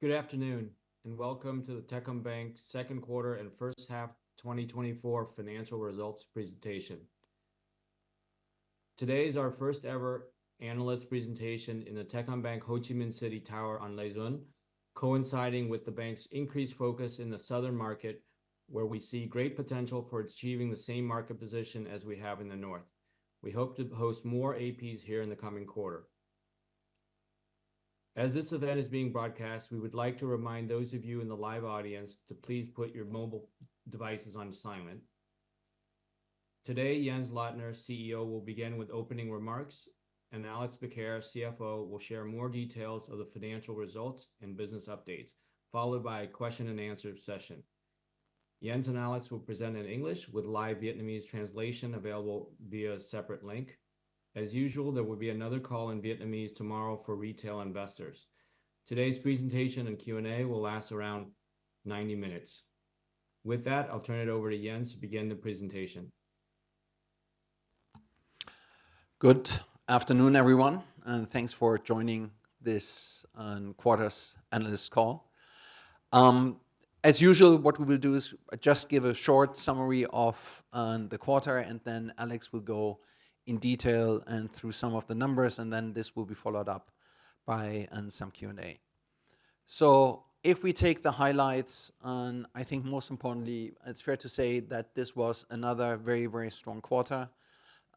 Good afternoon, and welcome to the Techcombank second quarter and first half 2024 financial results presentation. Today is our first ever analyst presentation in the Techcombank Ho Chi Minh City Tower on Lê Duẩn, coinciding with the bank's increased focus in the southern market, where we see great potential for achieving the same market position as we have in the north. We hope to host more APs here in the coming quarter. As this event is being broadcast, we would like to remind those of you in the live audience to please put your mobile devices on silent. Today, Jens Lottner, CEO, will begin with opening remarks, and Alex Becaire, CFO, will share more details of the financial results and business updates, followed by a question and answer session. Jens and Alex will present in English with live Vietnamese translation available via a separate link. As usual, there will be another call in Vietnamese tomorrow for retail investors. Today's presentation and Q&A will last around 90 minutes. With that, I'll turn it over to Jens to begin the presentation. Good afternoon, everyone, and thanks for joining this quarter's analyst call. As usual, what we will do is just give a short summary of the quarter, and then Alex will go in detail and through some of the numbers, and then this will be followed up by some Q&A. So if we take the highlights, I think most importantly, it's fair to say that this was another very, very strong quarter.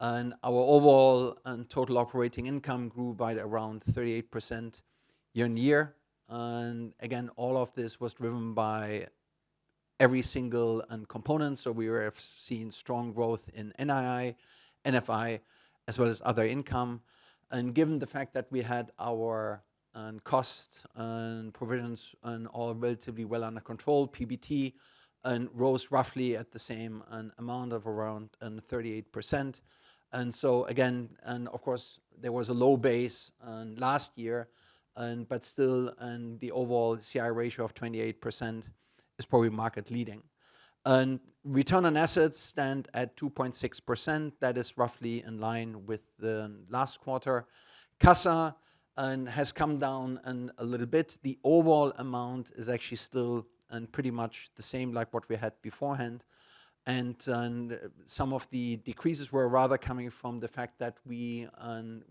And our overall and total operating income grew by around 38% year on year. And again, all of this was driven by every single component. So we have seen strong growth in NII, NFI, as well as other income. And given the fact that we had our cost and provisions all relatively well under control, PBT rose roughly at the same amount of around 38%. And so again, and of course, there was a low base last year, but still the overall CI ratio of 28% is probably market leading. And return on assets stand at 2.6%. That is roughly in line with the last quarter. CASA has come down a little bit. The overall amount is actually still pretty much the same like what we had beforehand. And some of the decreases were rather coming from the fact that we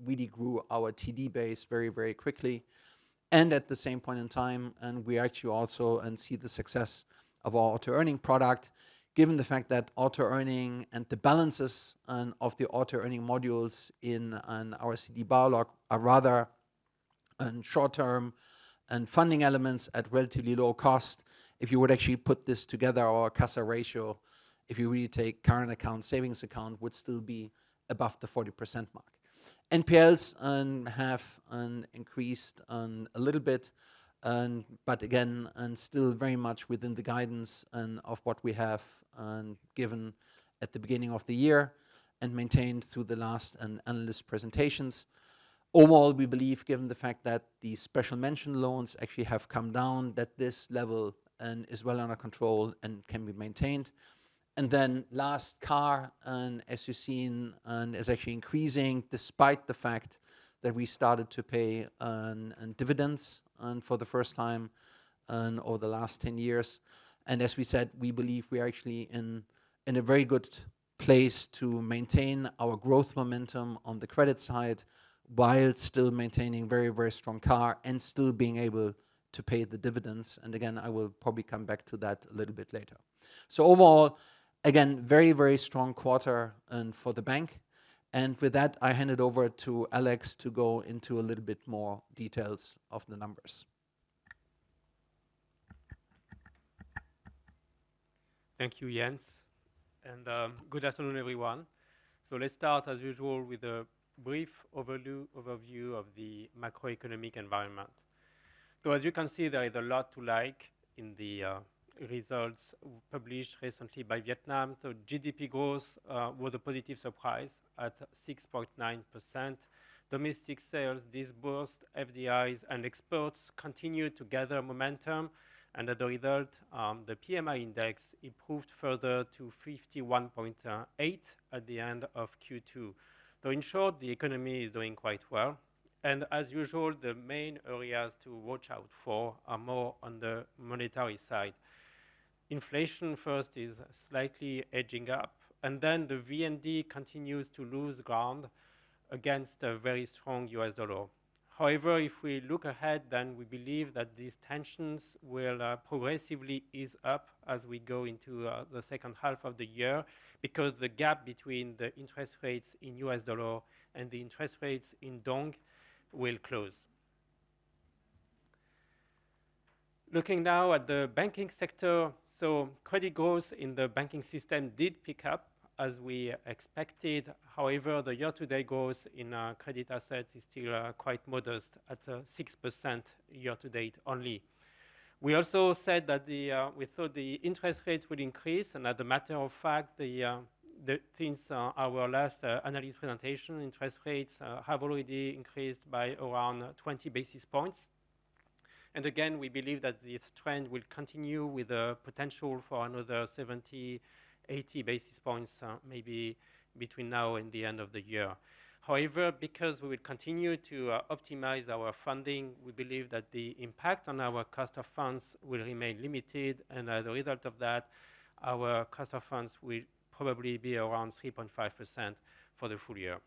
really grew our TD base very, very quickly. And at the same point in time, and we actually also see the success of our auto-earning product, given the fact that auto-earning and the balances of the auto-earning modules in our CD Biolog are rather short-term and funding elements at relatively low cost. If you would actually put this together, our CASA ratio, if you really take current account, savings account, would still be above the 40% mark. NPLs have increased a little bit, but again, still very much within the guidance of what we have given at the beginning of the year and maintained through the last analyst presentations. Overall, we believe, given the fact that the special mention loans actually have come down, that this level is well under control and can be maintained. And then last, CAR, as you've seen, is actually increasing despite the fact that we started to pay dividends for the first time over the last 10 years. And as we said, we believe we are actually in a very good place to maintain our growth momentum on the credit side while still maintaining very, very strong CAR and still being able to pay the dividends. And again, I will probably come back to that a little bit later. So overall, again, very, very strong quarter for the bank. And with that, I hand it over to Alex to go into a little bit more details of the numbers. Thank you, Jens. And good afternoon, everyone. So let's start, as usual, with a brief overview of the macroeconomic environment. So as you can see, there is a lot to like in the results published recently by Vietnam. So GDP growth was a positive surprise at 6.9%. Domestic sales disbursed, FDIs and exports continued to gather momentum, and as a result, the PMI index improved further to 51.8 at the end of Q2. So in short, the economy is doing quite well. And as usual, the main areas to watch out for are more on the monetary side. Inflation first is slightly edging up, and then the VND continues to lose ground against a very strong US dollar. However, if we look ahead, then we believe that these tensions will progressively ease up as we go into the second half of the year, because the gap between the interest rates in US dollar and the interest rates in dong will close. Looking now at the banking sector, so credit growth in the banking system did pick up as we expected. However, the year-to-date growth in credit assets is still quite modest at 6% year-to-date only. We also said that we thought the interest rates would increase, and as a matter of fact, since our last analyst presentation, interest rates have already increased by around 20 basis points. And again, we believe that this trend will continue with a potential for another 70, 80 basis points, maybe between now and the end of the year. However, because we will continue to optimize our funding, we believe that the impact on our cost of funds will remain limited, and as a result of that, our cost of funds will probably be around 3.5% for the full year.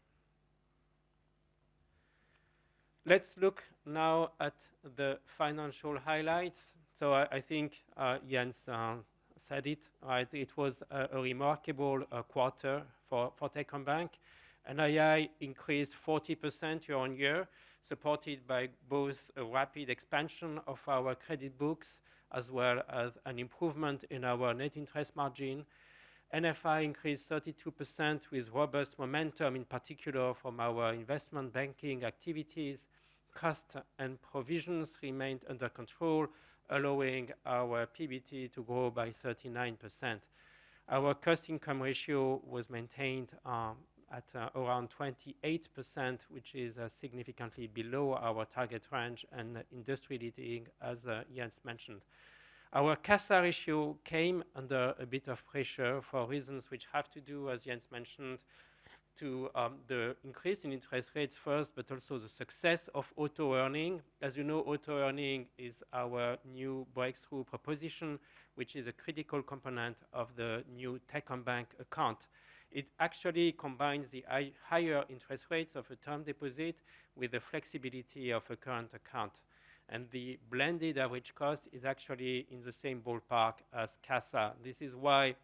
Let's look now at the financial highlights. So I think Jens said it, right? It was a remarkable quarter for Techcombank. NII increased 40% year on year, supported by both a rapid expansion of our credit books as well as an improvement in our net interest margin. NFI increased 32% with robust momentum, in particular from our investment banking activities. Costs and provisions remained under control, allowing our PBT to grow by 39%. Our cost-income ratio was maintained at around 28%, which is significantly below our target range and industry-leading, as Jens mentioned. Our CASA ratio came under a bit of pressure for reasons which have to do, as Jens mentioned, to the increase in interest rates first, but also the success of auto-earning. As you know, auto-earning is our new breakthrough proposition, which is a critical component of the new Techcombank account. It actually combines the higher interest rates of a term deposit with the flexibility of a current account. And the blended average cost is actually in the same ballpark as CASA. This is why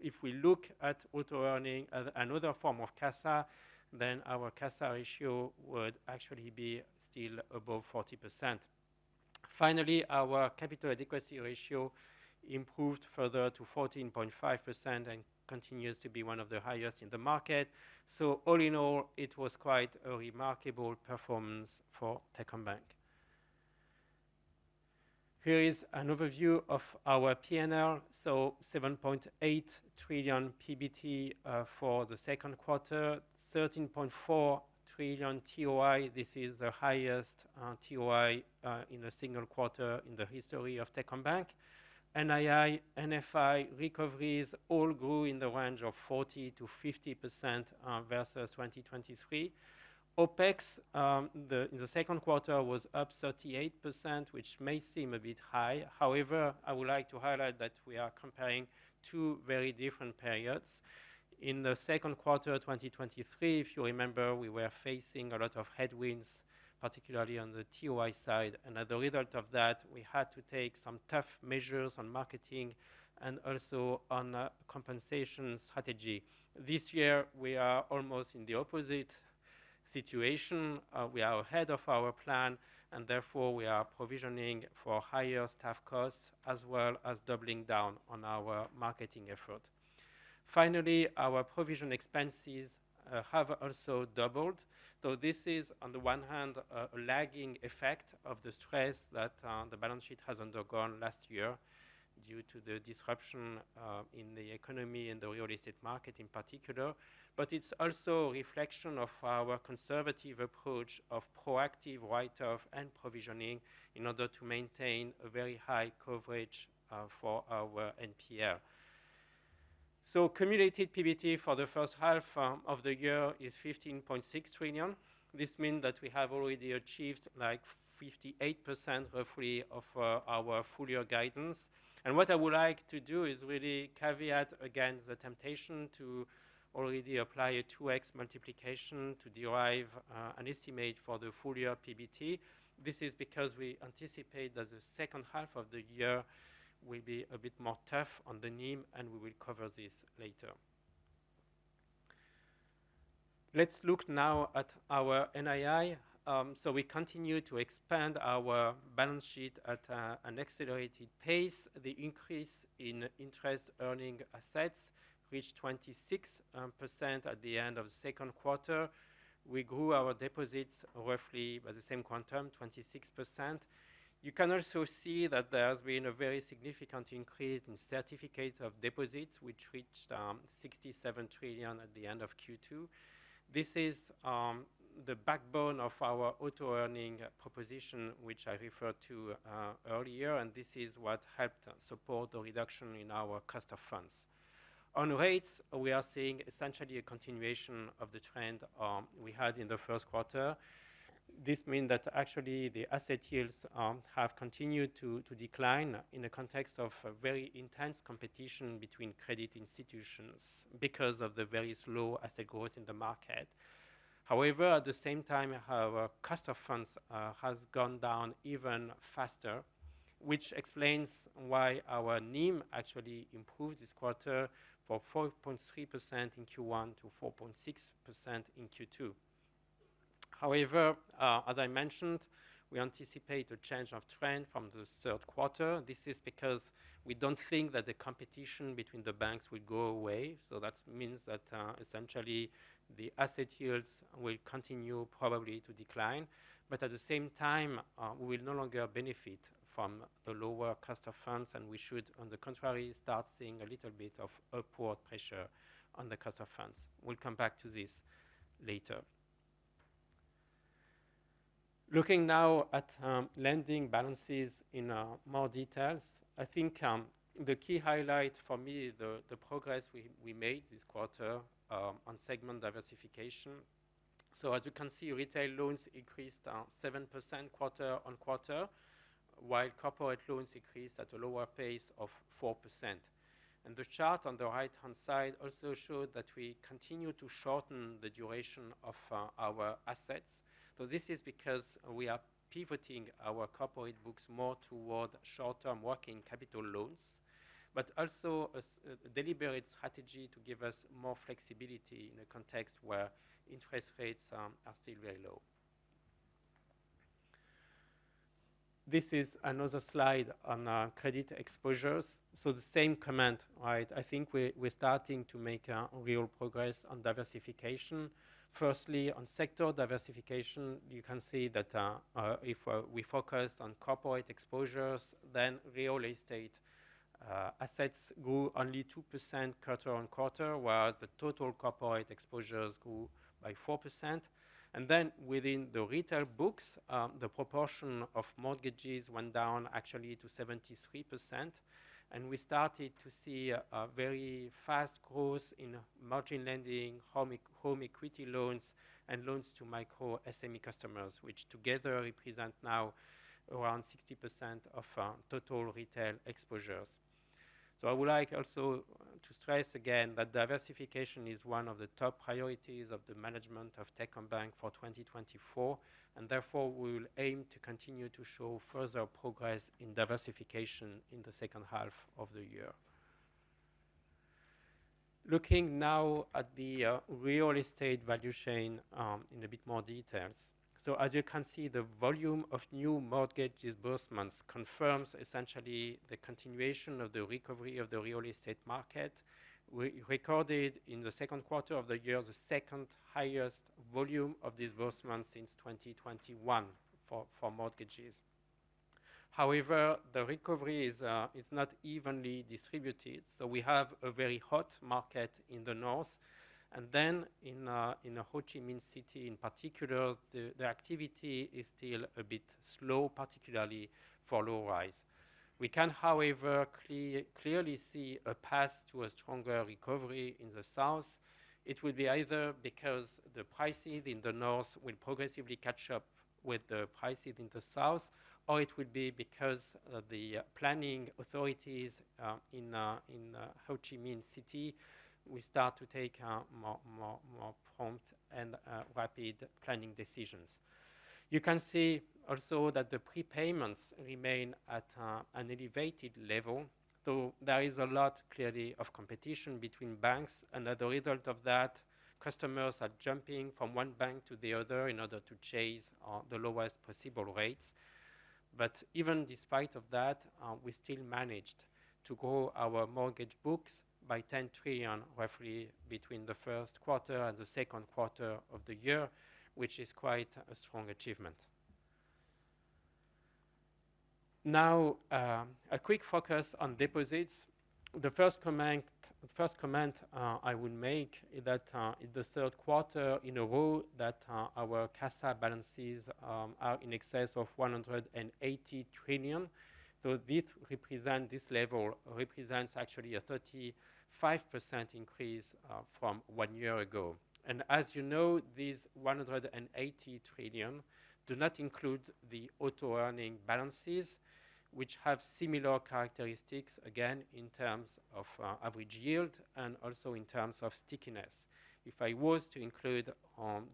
if we look at auto-earning as another form of CASA, then our CASA ratio would actually be still above 40%. Finally, our capital adequacy ratio improved further to 14.5% and continues to be one of the highest in the market. So all in all, it was quite a remarkable performance for Techcombank. Here is an overview of our P&L. So 7.8 trillion PBT for the second quarter, 13.4 trillion TOI. This is the highest TOI in a single quarter in the history of Techcombank. NII, NFI, recoveries all grew in the range of 40 to 50% versus 2023. OPEX in the second quarter was up 38%, which may seem a bit high. However, I would like to highlight that we are comparing two very different periods. In the second quarter 2023, if you remember, we were facing a lot of headwinds, particularly on the TOI side. And as a result of that, we had to take some tough measures on marketing and also on compensation strategy. This year, we are almost in the opposite situation. We are ahead of our plan, and therefore we are provisioning for higher staff costs as well as doubling down on our marketing effort. Finally, our provision expenses have also doubled. So this is, on the one hand, a lagging effect of the stress that the balance sheet has undergone last year due to the disruption in the economy and the real estate market in particular. But it's also a reflection of our conservative approach of proactive write-off and provisioning in order to maintain a very high coverage for our NPL. So cumulated PBT for the first half of the year is 15.6 trillion. This means that we have already achieved like 58% roughly of our full year guidance. And what I would like to do is really caveat against the temptation to already apply a 2x multiplication to derive an estimate for the full year PBT. This is because we anticipate that the second half of the year will be a bit more tough on the NIM, and we will cover this later. Let's look now at our NII. So we continue to expand our balance sheet at an accelerated pace. The increase in interest earning assets reached 26% at the end of the second quarter. We grew our deposits roughly by the same quantum, 26%. You can also see that there has been a very significant increase in certificates of deposits, which reached 67 trillion at the end of Q2. This is the backbone of our auto-earning proposition, which I referred to earlier, and this is what helped support the reduction in our cost of funds. On rates, we are seeing essentially a continuation of the trend we had in the first quarter. This means that actually the asset yields have continued to decline in the context of a very intense competition between credit institutions because of the very slow asset growth in the market. However, at the same time, our cost of funds has gone down even faster, which explains why our NIM actually improved this quarter from 4.3% in Q1 to 4.6% in Q2. However, as I mentioned, we anticipate a change of trend from the third quarter. This is because we don't think that the competition between the banks will go away. So that means that essentially the asset yields will continue probably to decline. But at the same time, we will no longer benefit from the lower cost of funds, and we should, on the contrary, start seeing a little bit of upward pressure on the cost of funds. We'll come back to this later. Looking now at lending balances in more details, I think the key highlight for me is the progress we made this quarter on segment diversification. So as you can see, retail loans increased 7% quarter on quarter, while corporate loans increased at a lower pace of 4%. And the chart on the right-hand side also showed that we continue to shorten the duration of our assets. So this is because we are pivoting our corporate books more toward short-term working capital loans, but also a deliberate strategy to give us more flexibility in a context where interest rates are still very low. This is another slide on credit exposures. So the same comment, right? I think we're starting to make real progress on diversification. Firstly, on sector diversification, you can see that if we focus on corporate exposures, then real estate assets grew only 2% quarter on quarter, whereas the total corporate exposures grew by 4%. And then within the retail books, the proportion of mortgages went down actually to 73%. And we started to see a very fast growth in margin lending, home equity loans, and loans to micro SME customers, which together represent now around 60% of total retail exposures. So I would like also to stress again that diversification is one of the top priorities of the management of Techcombank for 2024, and therefore we will aim to continue to show further progress in diversification in the second half of the year. Looking now at the real estate value chain in a bit more details. So as you can see, the volume of new mortgage disbursements confirms essentially the continuation of the recovery of the real estate market. We recorded in the second quarter of the year the second highest volume of disbursements since 2021 for mortgages. However, the recovery is not evenly distributed. So we have a very hot market in the north. And then in Ho Chi Minh City in particular, the activity is still a bit slow, particularly for low-rise. We can, however, clearly see a path to a stronger recovery in the south. It would be either because the prices in the north will progressively catch up with the prices in the south, or it would be because the planning authorities in Ho Chi Minh City will start to take more prompt and rapid planning decisions. You can see also that the prepayments remain at an elevated level, though there is a lot clearly of competition between banks, and as a result of that, customers are jumping from one bank to the other in order to chase the lowest possible rates. But even despite of that, we still managed to grow our mortgage books by 10 trillion roughly between the first quarter and the second quarter of the year, which is quite a strong achievement. Now, a quick focus on deposits. The first comment I would make is that it's the third quarter in a row that our CASA balances are in excess of 180 trillion. So this level represents actually a 35% increase from 1 year ago. And as you know, these 180 trillion do not include the auto-earning balances, which have similar characteristics, again, in terms of average yield and also in terms of stickiness. If I was to include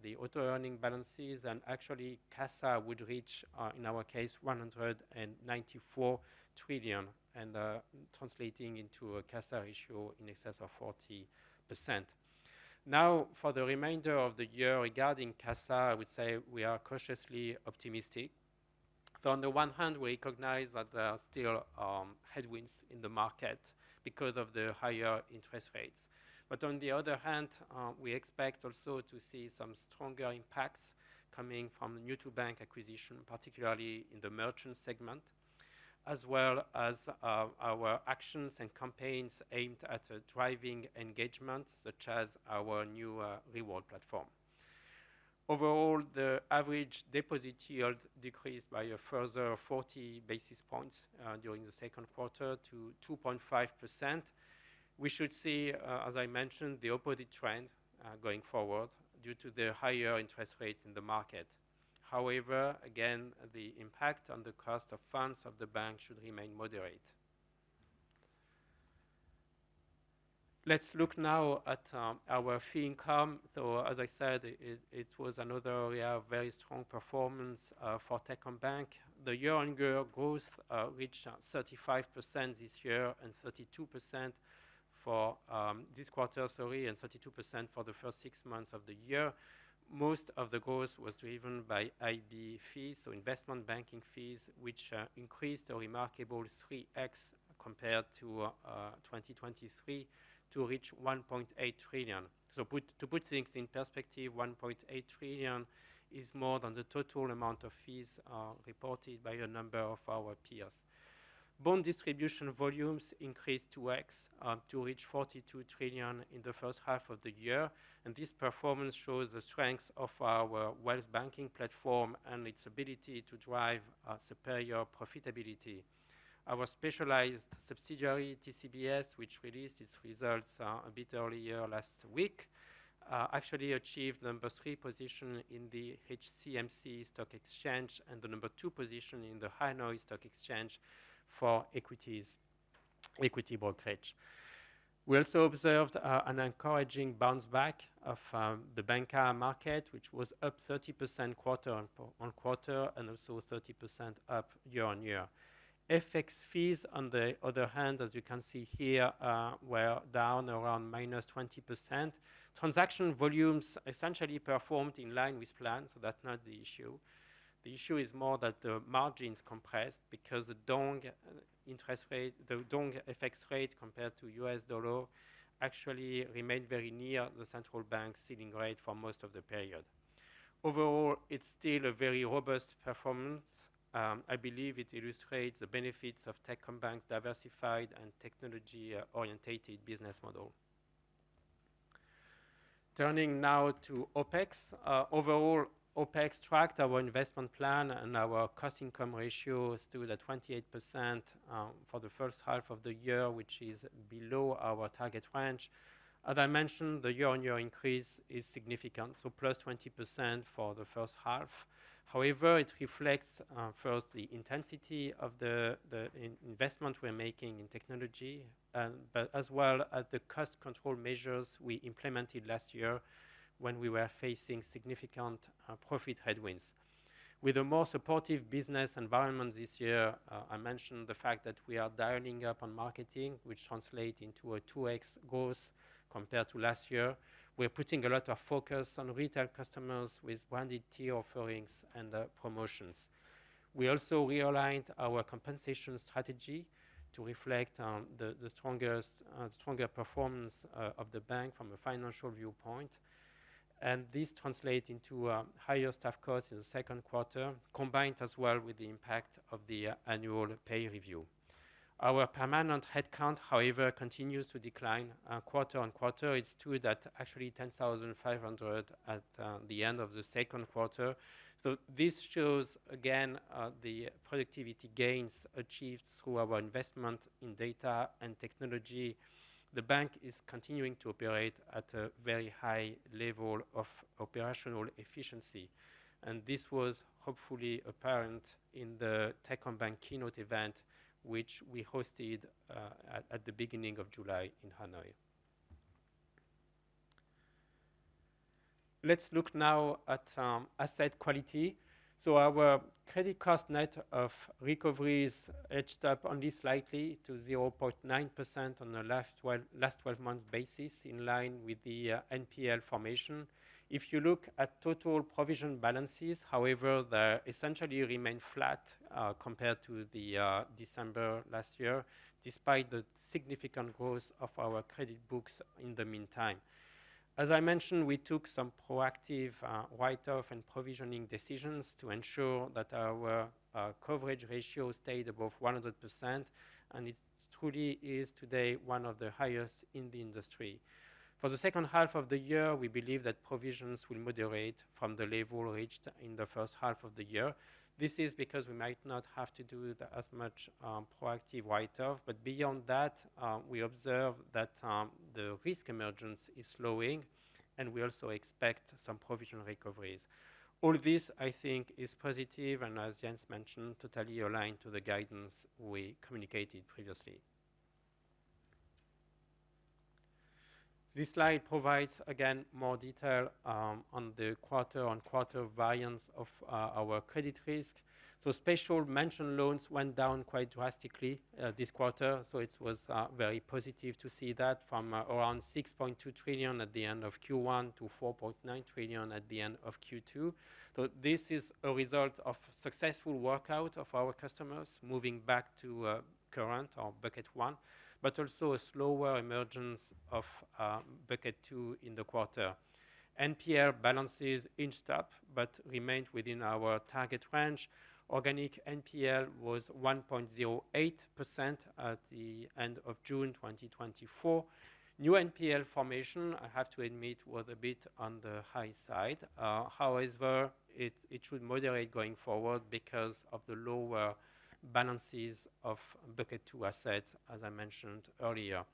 the auto-earning balances, then actually CASA would reach, in our case, 194 trillion, and translating into a CASA ratio in excess of 40%. Now, for the remainder of the year regarding CASA, I would say we are cautiously optimistic. So on the one hand, we recognize that there are still headwinds in the market because of the higher interest rates. But on the other hand, we expect also to see some stronger impacts coming from new-to-bank acquisition, particularly in the merchant segment, as well as our actions and campaigns aimed at driving engagement, such as our new reward platform. Overall, the average deposit yield decreased by a further 40 basis points during the second quarter to 2.5%. We should see, as I mentioned, the opposite trend going forward due to the higher interest rates in the market. However, again, the impact on the cost of funds of the bank should remain moderate. Let's look now at our fee income. So as I said, it was another area of very strong performance for Techcombank. The year-on-year growth reached 35% this year and 32% for this quarter, and 32% for the first 6 months of the year. Most of the growth was driven by IB fees, so investment banking fees, which increased a remarkable 3x compared to 2023 to reach 1.8 trillion. So to put things in perspective, 1.8 trillion is more than the total amount of fees reported by a number of our peers. Bond distribution volumes increased 2x to reach 42 trillion in the first half of the year. And this performance shows the strength of our wealth banking platform and its ability to drive superior profitability. Our specialized subsidiary, TCBS, which released its results a bit earlier last week, actually achieved number 3 position in the HCMC stock exchange and the number 2 position in the Hanoi stock exchange for equity brokerage. We also observed an encouraging bounce back of the banca market, which was up 30% quarter on quarter and also 30% up year on year. FX fees, on the other hand, as you can see here, were down around minus 20%. Transaction volumes essentially performed in line with plan, so that's not the issue. The issue is more that the margins compressed because the dong interest rate, the dong FX rate compared to US dollar actually remained very near the central bank's ceiling rate for most of the period. Overall, it's still a very robust performance. I believe it illustrates the benefits of Techcombank's diversified and technology-orientated business model. Turning now to OPEX. Overall, OPEX tracked our investment plan and our cost-income ratio stood at 28% for the first half of the year, which is below our target range. As I mentioned, the year-on-year increase is significant, so plus 20% for the first half. However, it reflects first the intensity of the investment we're making in technology, but as well as the cost control measures we implemented last year when we were facing significant profit headwinds. With a more supportive business environment this year, I mentioned the fact that we are dialing up on marketing, which translates into a 2x growth compared to last year. We're putting a lot of focus on retail customers with branded tier offerings and promotions. We also realigned our compensation strategy to reflect the stronger performance of the bank from a financial viewpoint. And this translates into higher staff costs in the second quarter, combined as well with the impact of the annual pay review. Our permanent headcount, however, continues to decline quarter on quarter. It stood at actually 10,500 at the end of the second quarter. So this shows, again, the productivity gains achieved through our investment in data and technology. The bank is continuing to operate at a very high level of operational efficiency. And this was hopefully apparent in the Techcombank keynote event, which we hosted at the beginning of July in Hanoi. Let's look now at asset quality. So our credit cost net of recoveries edged up only slightly to 0.9% on a last 12 months basis, in line with the NPL formation. If you look at total provision balances, however, they essentially remain flat compared to the December last year, despite the significant growth of our credit books in the meantime. As I mentioned, we took some proactive write-off and provisioning decisions to ensure that our coverage ratio stayed above 100%, and it truly is today one of the highest in the industry. For the second half of the year, we believe that provisions will moderate from the level reached in the first half of the year. This is because we might not have to do as much proactive write-off, but beyond that, we observe that the risk emergence is slowing, and we also expect some provision recoveries. All this, I think, is positive, and as Jens mentioned, totally aligned to the guidance we communicated previously. This slide provides, again, more detail on the quarter-on-quarter variance of our credit risk. So special mention loans went down quite drastically this quarter, so it was very positive to see that from around 6.2 trillion at the end of Q1 to 4.9 trillion at the end of Q2. So this is a result of successful workout of our customers moving back to current or bucket 1, but also a slower emergence of bucket 2 in the quarter. NPL balances inched up, but remained within our target range. Organic NPL was 1.08% at the end of June 2024. New NPL formation, I have to admit, was a bit on the high side. However, it should moderate going forward because of the lower balances of bucket 2 assets, as I mentioned earlier.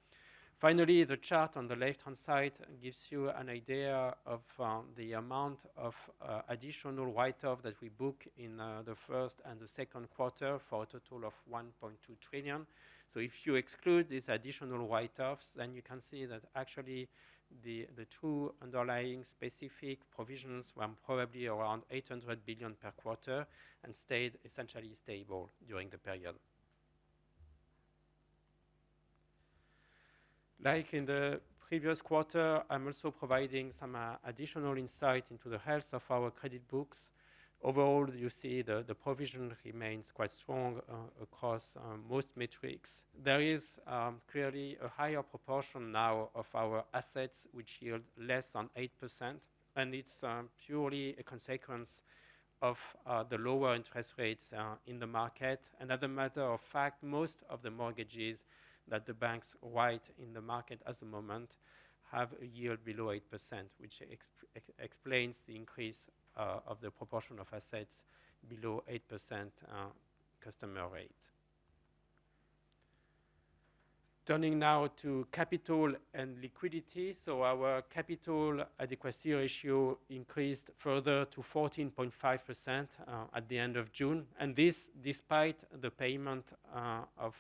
Finally, the chart on the left-hand side gives you an idea of the amount of additional write-off that we book in the first and the second quarter for a total of 1.2 trillion. So if you exclude these additional write-offs, then you can see that actually the true underlying specific provisions were probably around 800 billion per quarter and stayed essentially stable during the period. Like in the previous quarter, I'm also providing some additional insight into the health of our credit books. Overall, you see the provision remains quite strong across most metrics. There is clearly a higher proportion now of our assets which yield less than 8%, and it's purely a consequence of the lower interest rates in the market. And as a matter of fact, most of the mortgages that the banks write in the market at the moment have a yield below 8%, which explains the increase of the proportion of assets below 8% customer rate. Turning now to capital and liquidity. So our capital adequacy ratio increased further to 14.5% at the end of June. And this despite the payment of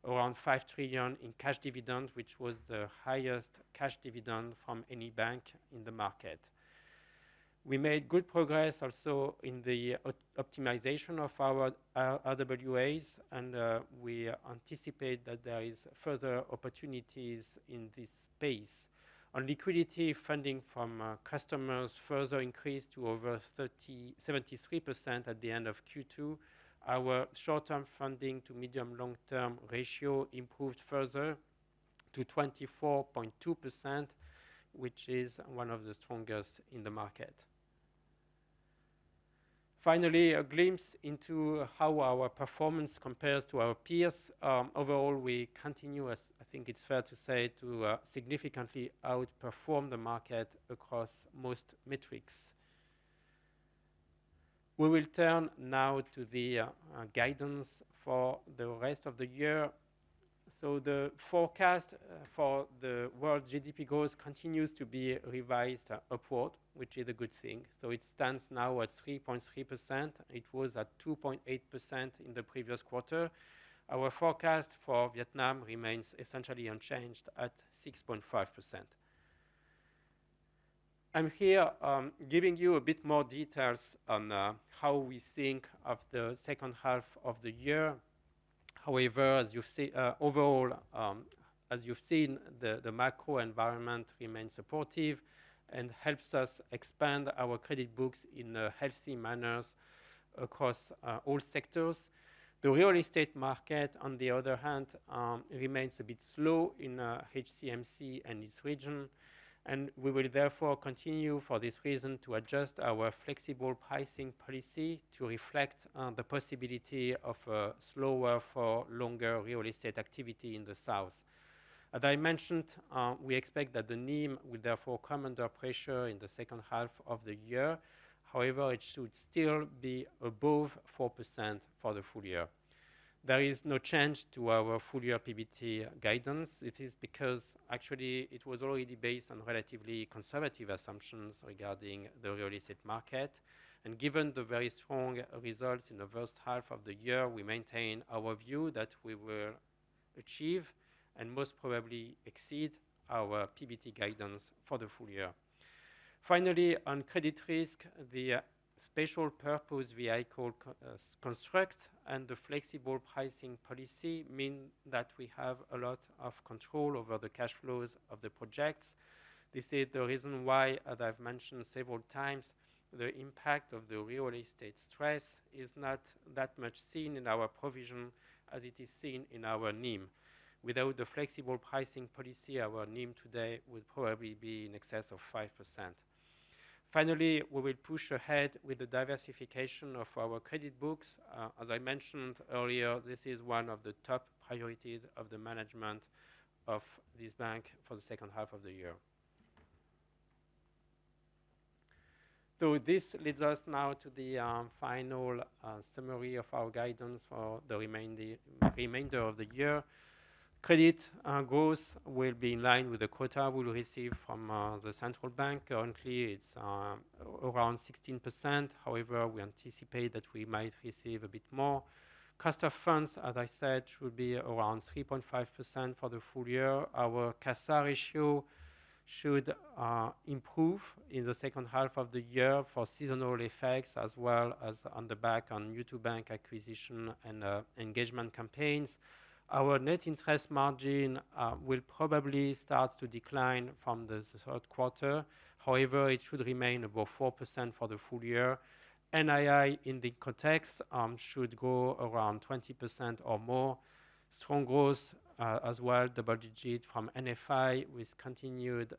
around 5 trillion in cash dividend, which was the highest cash dividend from any bank in the market. We made good progress also in the optimization of our RWAs, and we anticipate that there is further opportunities in this space. On liquidity, funding from customers further increased to over 73% at the end of Q2. Our short-term funding to medium-long-term ratio improved further to 24.2%, which is one of the strongest in the market. Finally, a glimpse into how our performance compares to our peers. Overall, we continue, as I think it's fair to say, to significantly outperform the market across most metrics. We will turn now to the guidance for the rest of the year. So the forecast for the world GDP growth continues to be revised upward, which is a good thing. So it stands now at 3.3%. It was at 2.8% in the previous quarter. Our forecast for Vietnam remains essentially unchanged at 6.5%. I'm here giving you a bit more details on how we think of the second half of the year. However, as you've seen, overall, as you've seen, the macro environment remains supportive and helps us expand our credit books in healthy manners across all sectors. The real estate market, on the other hand, remains a bit slow in HCMC and its region, and we will therefore continue for this reason to adjust our flexible pricing policy to reflect the possibility of a slower for longer real estate activity in the south. As I mentioned, we expect that the NIM will therefore come under pressure in the second half of the year. However, it should still be above 4% for the full year. There is no change to our full year PBT guidance. It is because actually it was already based on relatively conservative assumptions regarding the real estate market. And given the very strong results in the first half of the year, we maintain our view that we will achieve and most probably exceed our PBT guidance for the full year. Finally, on credit risk, the special purpose vehicle construct and the flexible pricing policy mean that we have a lot of control over the cash flows of the projects. This is the reason why, as I've mentioned several times, the impact of the real estate stress is not that much seen in our provision as it is seen in our NIM. Without the flexible pricing policy, our NIM today would probably be in excess of 5%. Finally, we will push ahead with the diversification of our credit books. As I mentioned earlier, this is one of the top priorities of the management of this bank for the second half of the year. So this leads us now to the final summary of our guidance for the remainder of the year. Credit growth will be in line with the quota we will receive from the central bank. Currently, it's around 16%. However, we anticipate that we might receive a bit more. Cost of funds, as I said, should be around 3.5% for the full year. Our CASA ratio should improve in the second half of the year for seasonal effects, as well as on the back on new-to-bank acquisition and engagement campaigns. Our net interest margin will probably start to decline from the third quarter. However, it should remain above 4% for the full year. NII in the context should grow around 20% or more. Strong growth as well, double digit from NFI with continued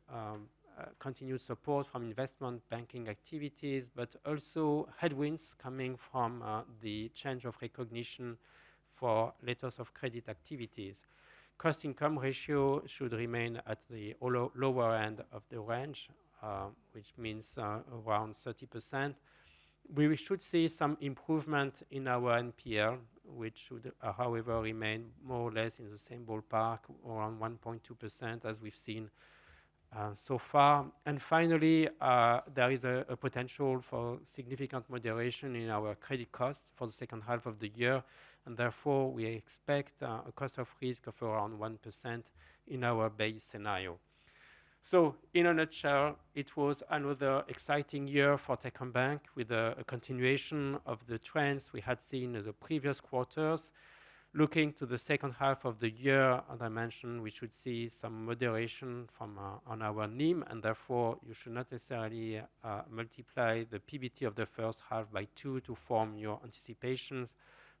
support from investment banking activities, but also headwinds coming from the change of recognition for letters of credit activities. Cost-income ratio should remain at the lower end of the range, which means around 30%. We should see some improvement in our NPL which should, however, remain more or less in the same ballpark, around 1.2%, as we've seen so far. And finally, there is a potential for significant moderation in our credit costs for the second half of the year, and therefore we expect a cost of risk of around 1% in our base scenario. So, in a nutshell, it was another exciting year for Techcombank with a continuation of the trends we had seen in the previous quarters. Looking to the second half of the year, as I mentioned, we should see some moderation from on our NIM, and therefore you should not necessarily multiply the PBT of the first half by 2 to form your anticipations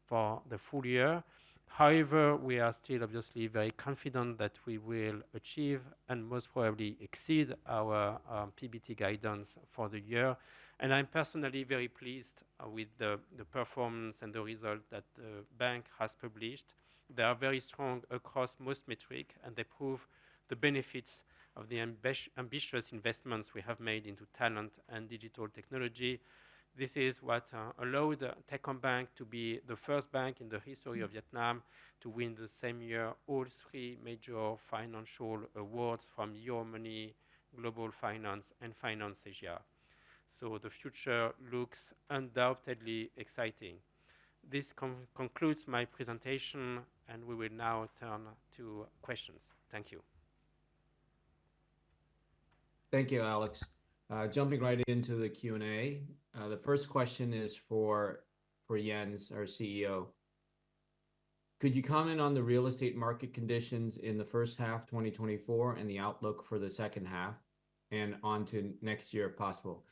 for the full year. However, we are still obviously very confident that we will achieve and most probably exceed our PBT guidance for the year. And I'm personally very pleased with the performance and the result that the bank has published. They are very strong across most metrics, and they prove the benefits of the ambitious investments we have made into talent and digital technology. This is what allowed Techcombank to be the first bank in the history of Vietnam to win the same year all 3 major financial awards from Euromoney, Global Finance, and Finance Asia. So the future looks undoubtedly exciting. This concludes my presentation, and we will now turn to questions. Thank you. Thank you, Alex. Jumping right into the Q&A. The first question is for Jens, our CEO. Could you comment on the real estate market conditions in the first half 2024 and the outlook for the second half and on to next year if possible?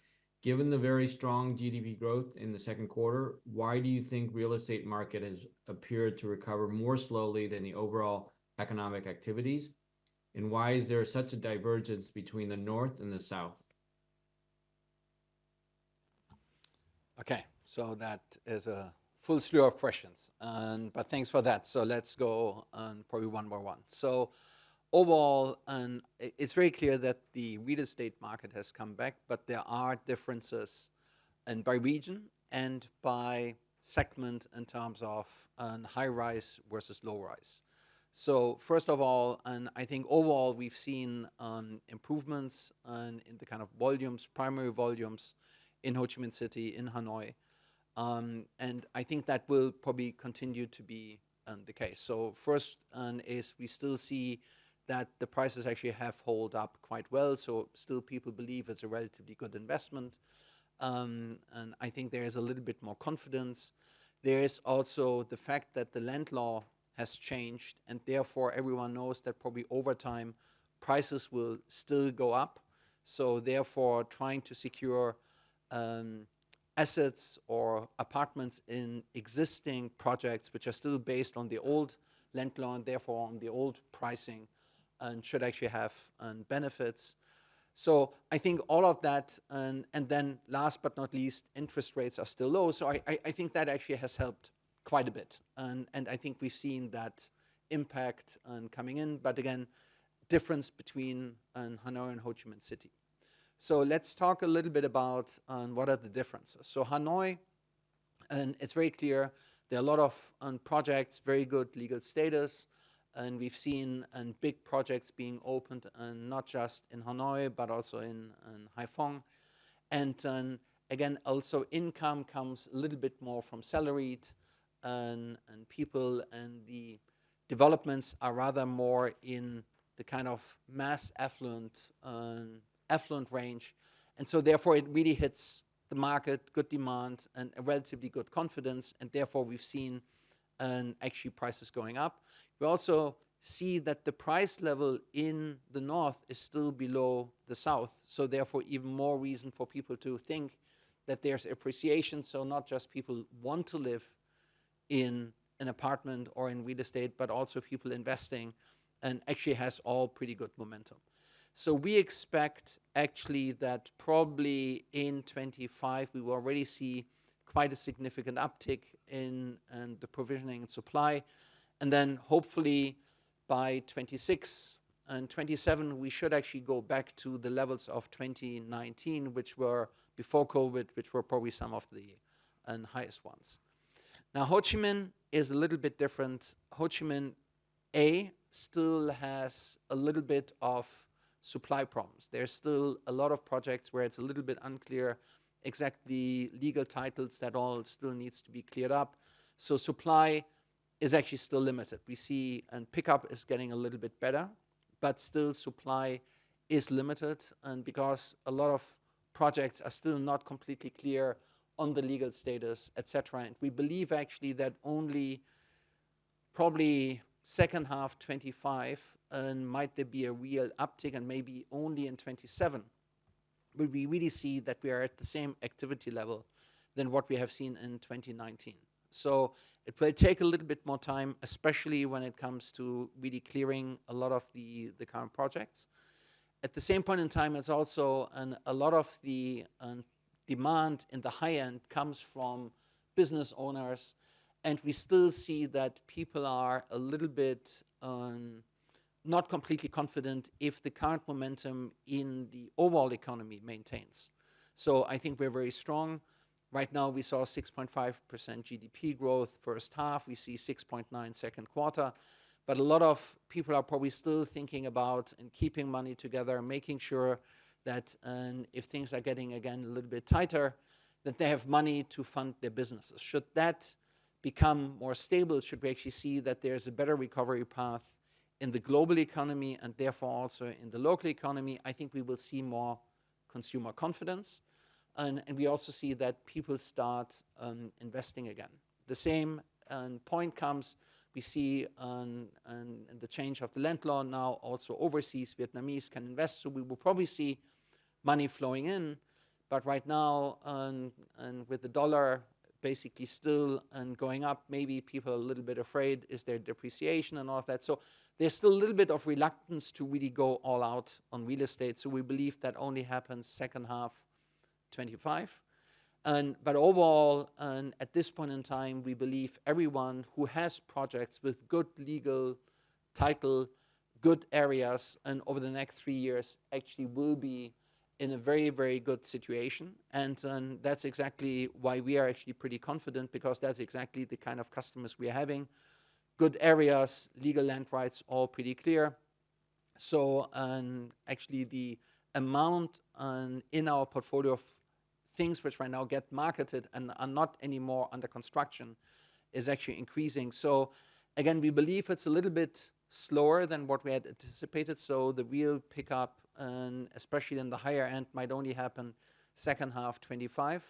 Given the very strong GDP growth in the second quarter, why do you think real estate market has appeared to recover more slowly than the overall economic activities? And why is there such a divergence between the North and the South? Okay, so that is a full slew of questions, but thanks for that. So let's go probably one by one. So overall, it's very clear that the real estate market has come back, but there are differences by region and by segment in terms of high rise versus low rise. So first of all, I think overall we've seen improvements in the kind of volumes, primary volumes in Ho Chi Minh City, in Hanoi. And I think that will probably continue to be the case. So first is we still see that the prices actually have held up quite well. So still people believe it's a relatively good investment. And I think there is a little bit more confidence. There is also the fact that the land law has changed, and therefore everyone knows that probably over time prices will still go up. So therefore trying to secure assets or apartments in existing projects which are still based on the old land law and therefore on the old pricing and should actually have benefits. So I think all of that, and then last but not least, interest rates are still low. So I think that actually has helped quite a bit. And I think we've seen that impact coming in. But again, difference between Hanoi and Ho Chi Minh City. So let's talk a little bit about what are the differences. So Hanoi, and it's very clear, there are a lot of projects, very good legal status, and we've seen big projects being opened, not just in Hanoi, but also in Haiphong. And again, also income comes a little bit more from salaried and people, and the developments are rather more in the kind of mass affluent range. And so therefore it really hits the market, good demand and a relatively good confidence, and therefore we've seen actually prices going up. We also see that the price level in the north is still below the south, so therefore even more reason for people to think that there's appreciation. So not just people want to live in an apartment or in real estate, but also people investing, and actually has all pretty good momentum. So we expect actually that probably in 25 we will already see quite a significant uptick in the provisioning and supply. And then hopefully by 26 and 27 we should actually go back to the levels of 2019, which were before COVID, which were probably some of the highest ones. Now, Ho Chi Minh is a little bit different. Ho Chi Minh A still has a little bit of supply problems. There's still a lot of projects where it's a little bit unclear exactly legal titles, that all still needs to be cleared up. So supply is actually still limited. We see, and pickup is getting a little bit better, but still supply is limited, and because a lot of projects are still not completely clear on the legal status, etc. And we believe actually that only probably second half 25, and might there be a real uptick, and maybe only in 27 will we really see that we are at the same activity level than what we have seen in 2019. So it will take a little bit more time, especially when it comes to really clearing a lot of the current projects. At the same point in time, it's also a lot of the demand in the high end comes from business owners, and we still see that people are a little bit not completely confident if the current momentum in the overall economy maintains. So I think we're very strong. Right now we saw 6.5% GDP growth first half. We see 6.9 second quarter. But a lot of people are probably still thinking about and keeping money together, making sure that if things are getting again a little bit tighter, that they have money to fund their businesses. Should that become more stable, should we actually see that there's a better recovery path in the global economy and therefore also in the local economy, I think we will see more consumer confidence. And we also see that people start investing again. The same point comes, we see the change of the land law now, also overseas Vietnamese can invest, so we will probably see money flowing in. But right now, and with the dollar basically still going up, maybe people are a little bit afraid, is there depreciation and all of that? So there's still a little bit of reluctance to really go all out on real estate. So we believe that only happens second half 25. But overall, at this point in time, we believe everyone who has projects with good legal title, good areas, and over the next 3 years actually will be in a very, very good situation. And that's exactly why we are actually pretty confident, because that's exactly the kind of customers we are having. Good areas, legal land rights, all pretty clear. So actually the amount in our portfolio of things which right now get marketed and are not anymore under construction is actually increasing. So again, we believe it's a little bit slower than what we had anticipated. So the real pickup, especially in the higher end, might only happen second half 25.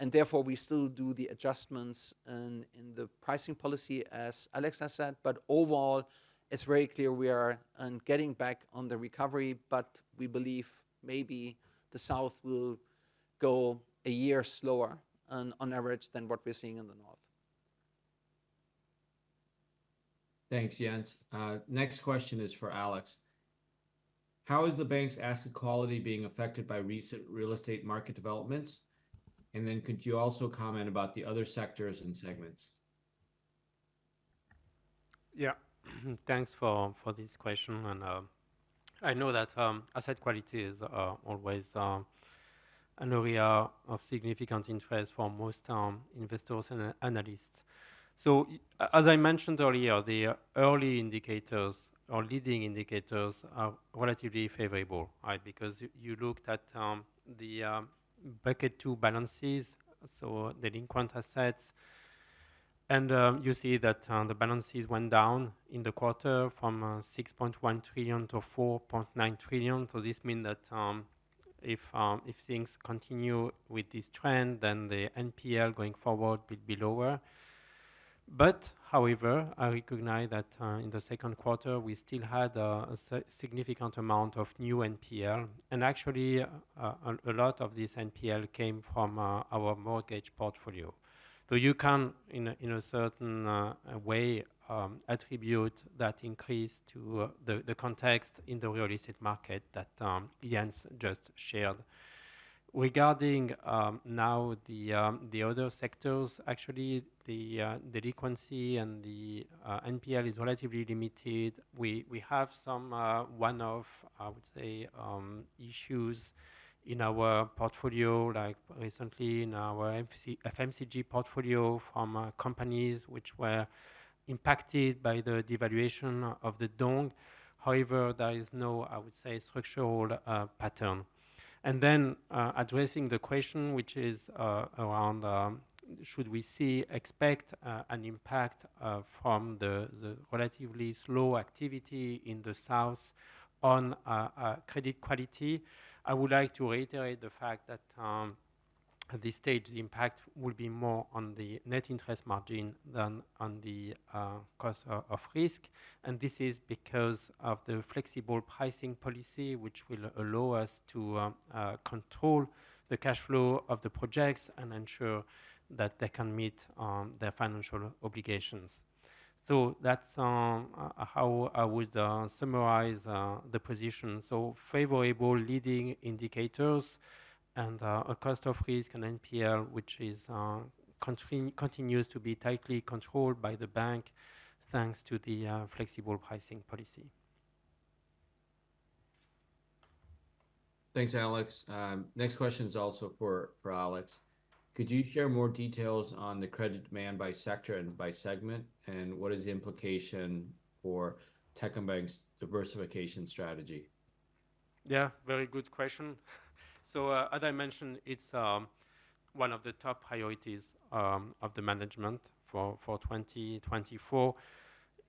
And therefore, we still do the adjustments in the pricing policy, as Alex has said. But overall, it's very clear we are getting back on the recovery. But we believe maybe the South will go a year slower on average than what we're seeing in the North. Thanks, Jens. Next question is for Alex. How is the bank's asset quality being affected by recent real estate market developments? And then could you also comment about the other sectors and segments? Yeah, thanks for this question. And I know that asset quality is always an area of significant interest for most investors and analysts. So as I mentioned earlier, the early indicators or leading indicators are relatively favorable, right? Because you looked at the bucket 2 balances, so delinquent assets, and you see that the balances went down in the quarter from 6.1 trillion to 4.9 trillion. So this means that if things continue with this trend, then the NPL going forward will be lower. But, however, I recognize that in the second quarter, we still had a significant amount of new NPL. And actually, a lot of this NPL came from our mortgage portfolio. So you can, in a certain way, attribute that increase to the context in the real estate market that Jens just shared. Regarding now the other sectors, actually the delinquency and the NPL is relatively limited. We have some one-off, I would say, issues in our portfolio, like recently in our FMCG portfolio from companies which were impacted by the devaluation of the dong. However, there is no, I would say, structural pattern. And then addressing the question, which is around should we expect an impact from the relatively slow activity in the south on credit quality? I would like to reiterate the fact that at this stage, the impact will be more on the net interest margin than on the cost of risk. And this is because of the flexible pricing policy, which will allow us to control the cash flow of the projects and ensure that they can meet their financial obligations. So that's how I would summarize the position. So favorable leading indicators and a cost of risk and NPL, which is continues to be tightly controlled by the bank thanks to the flexible pricing policy. Thanks, Alex. Next question is also for Alex. Could you share more details on the credit demand by sector and by segment, and what is the implication for Techcombank's diversification strategy? Yeah, very good question. So as I mentioned, it's one of the top priorities of the management for 2024.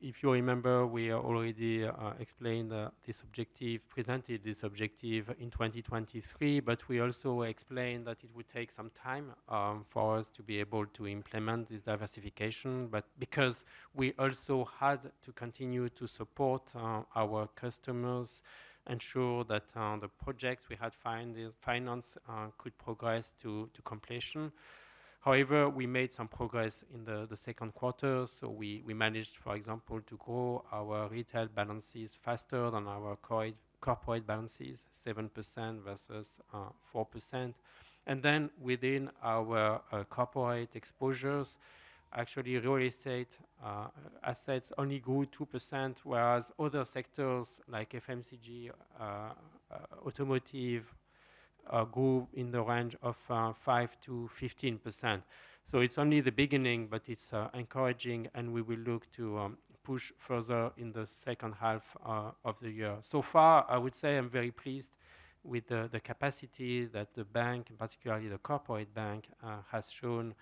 If you remember, we already explained this objective, presented this objective in 2023, but we also explained that it would take some time for us to be able to implement this diversification, but because we also had to continue to support our customers, ensure that the projects we had financed could progress to completion. However, we made some progress in the second quarter, so we managed, for example, to grow our retail balances faster than our corporate balances, 7% versus 4%. And then within our corporate exposures, actually real estate assets only grew 2%, whereas other sectors like FMCG, automotive, grew in the range of 5 to 15%. So it's only the beginning, but it's encouraging, and we will look to push further in the second half of the year. So far, I would say I'm very pleased with the capacity that the bank, and particularly the corporate bank, has shown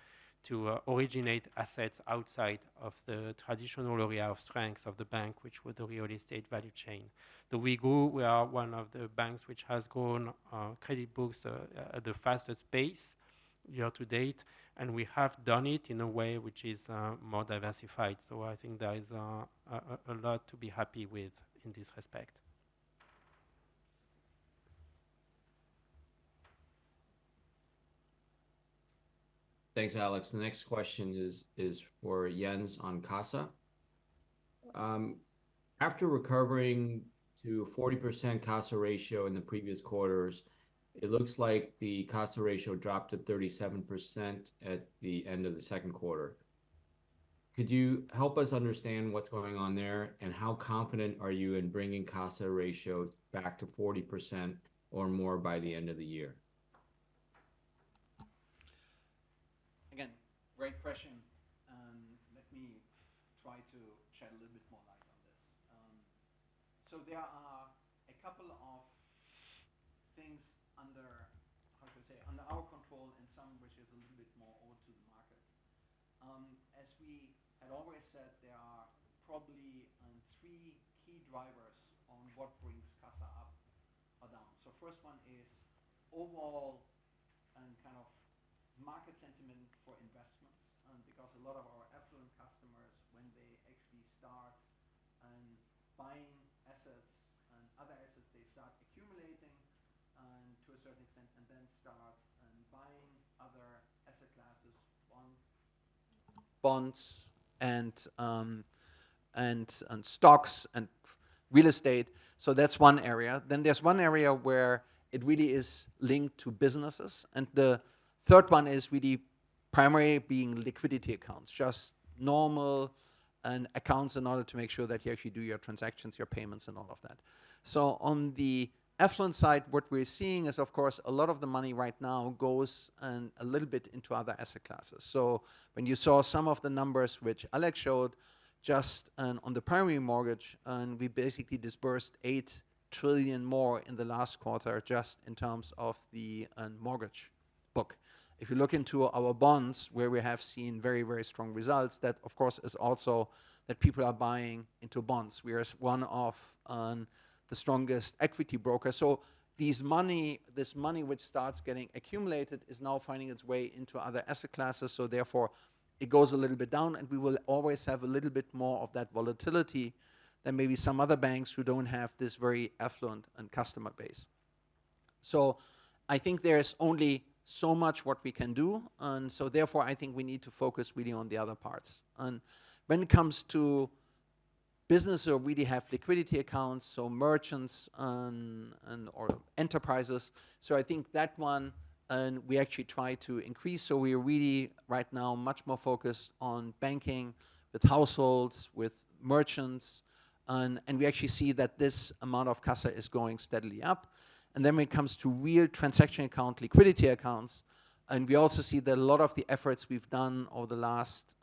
to originate assets outside of the traditional area of strength of the bank, which was the real estate value chain. We are one of the banks which has grown credit books at the fastest pace year to date, and we have done it in a way which is more diversified. So I think there is a lot to be happy with in this respect. Thanks, Alex. The next question is for Jens on CASA. After recovering to 40% CASA ratio in the previous quarters, it looks like the CASA ratio dropped to 37% at the end of the second quarter. Could you help us understand what's going on there, and how confident are you in bringing CASA ratio back to 40% or more by the end of the year? Again, great question. Let me try to shed a little bit more light on this. So there are a couple of things under, under our control, and some which is a little bit more owed to the market. As we had always said, there are probably three key drivers on what brings CASA up or down. So first one is overall kind of market sentiment for investments, because a lot of our affluent customers, when they actually start buying assets and other assets, they start accumulating to a certain extent, and then start buying other asset classes, bonds and stocks and real estate. So that's one area. Then there's one area where it really is linked to businesses, and the third one is really primarily being liquidity accounts, just normal accounts in order to make sure that you actually do your transactions, your payments, and all of that. So on the affluent side, what we're seeing is, of course, a lot of the money right now goes a little bit into other asset classes. So when you saw some of the numbers which Alex showed, just on the primary mortgage, and we basically disbursed 8 trillion more in the last quarter just in terms of the mortgage book. If you look into our bonds, where we have seen very, very strong results, that of course is also that people are buying into bonds. We are one of the strongest equity brokers. So this money which starts getting accumulated is now finding its way into other asset classes. So therefore, it goes a little bit down, and we will always have a little bit more of that volatility than maybe some other banks who don't have this very affluent and customer base. So I think there's only so much what we can do, and so therefore I think we need to focus really on the other parts. And when it comes to business who really have liquidity accounts, so merchants or enterprises, so I think that one and we actually try to increase. So we are really right now much more focused on banking with households, with merchants, and we actually see that this amount of CASA is going steadily up. And then when it comes to real transaction account liquidity accounts, and we also see that a lot of the efforts we've done over the last,